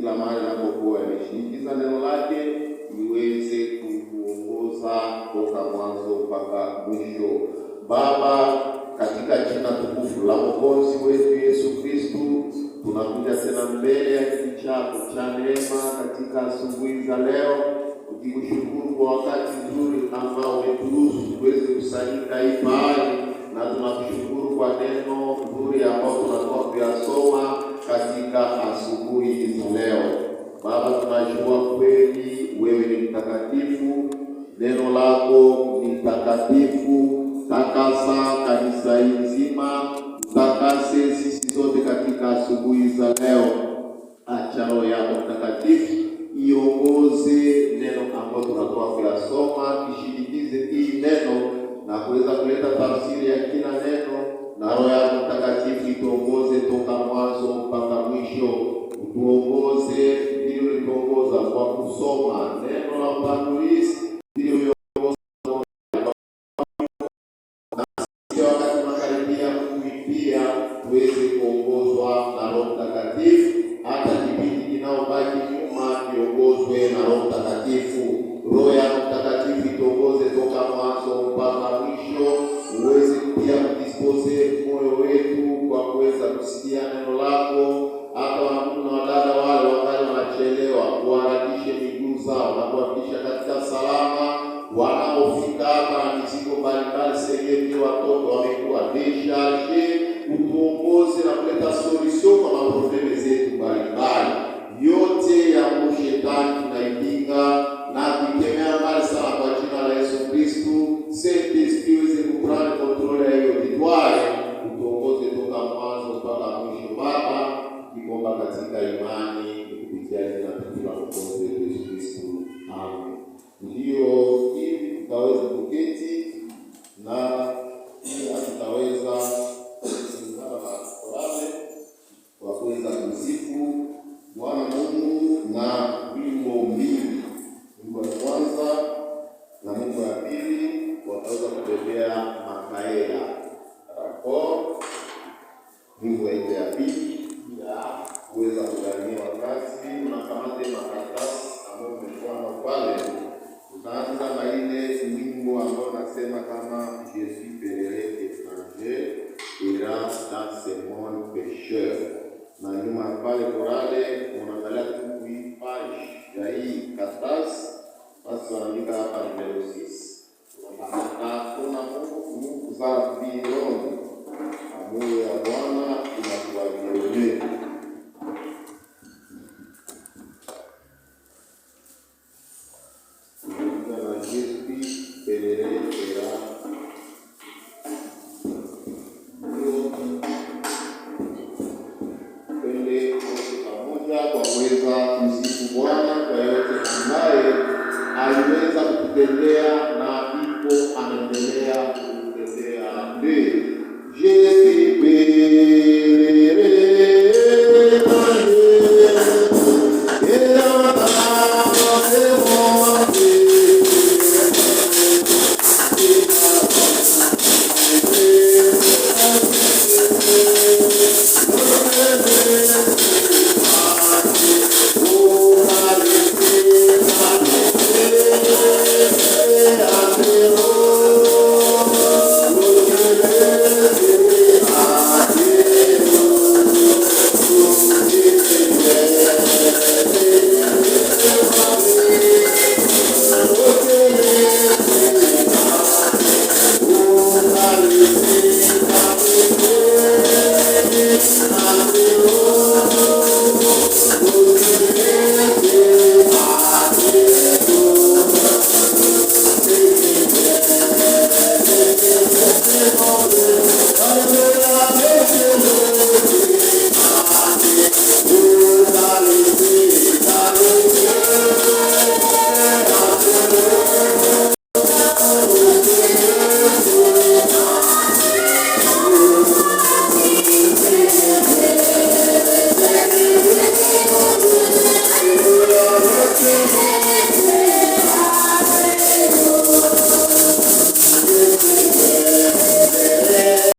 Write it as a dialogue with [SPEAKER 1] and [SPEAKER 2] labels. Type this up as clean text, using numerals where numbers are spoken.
[SPEAKER 1] kila mahali anapokuwa ameshinikiza neno lake liweze kutuongoza toka mwanzo mpaka mwisho. Baba, katika jina tukufu la Mwokozi wetu Yesu Kristo, tunakuja tena mbele ya kiti chako cha neema katika asubuhi za leo, tukikushukuru kwa wakati mzuri ambao umeturuhusu tuweze kusanyika hii mahali, na tunakushukuru kwa neno nzuri ambao tunatoka kuyasoma katika asubuhi hizi leo. Baba, tunajua kweli wewe ni mtakatifu, neno lako ni takatifu. Takasa kanisa hili nzima, takase sisi zote katika asubuhi za leo. Acha Roho yako Mtakatifu iongoze neno ambalo tunatoka kuyasoma, kishindikize hii neno na kuweza kuleta tafsiri ya kila neno, na Roho yako Mtakatifu ituongoze toka mwanzo mpaka mwisho. Utuongoze ili ulituongoza kwa kusoma neno la utangulizi, ili tuweze kuongozwa na Roho Mtakatifu. Hata kipindi kinaobaki nyuma kiongozwe na Roho Mtakatifu. Roho ya Mtakatifu ituongoze toka mwanzo mpaka mwisho. Uweze pia kudispose moyo wetu kwa kuweza kusikia neno lako. Hata wandugu na wadada wale wangali wanachelewa, kuharakishe miguu zao na kuwafikisha katika salama. Wanaofika hapa na mizigo mbalimbali, sehemu watoto wamekuwa desharge, utuongoze na kuleta solution kwa maprobleme zetu mbalimbali. Yote ya shetani tunaipinga na kuikemea mbali sana kwa jina la Yesu Kristo. Saint-Esprit uweze kuprendre control ya hiyo victoire, utuongoze toka mwanzo mpaka mwisho. Baba, tukiomba katika imani kupitia jina la Mwokozi wetu Yesu Kristo. Amen. Ndio hivi tutaweza kuketi na tutaweza kwa kuweza kusifu Bwana Mungu na wimbo mbili. Wimbo wa kwanza na wimbo wa pili wataweza kubebea makaela rapo. Wimbo ya pili ya kuweza kugania wakati unakamata makaratasi ambao umekuwa pale. Tutaanza na ile wimbo ambao nasema kama Je suis pèlerin étranger errant dans ce monde pécheur. Na nyuma pale korale unaangalia tu hii page ya hii karatasi, basi wanaandika hapa numero 6. Kuna Mungu za mbinguni, amri ya Bwana inakuagilia. Kwa kuweza kumsifu Bwana kwa yote ambaye aliweza kututendea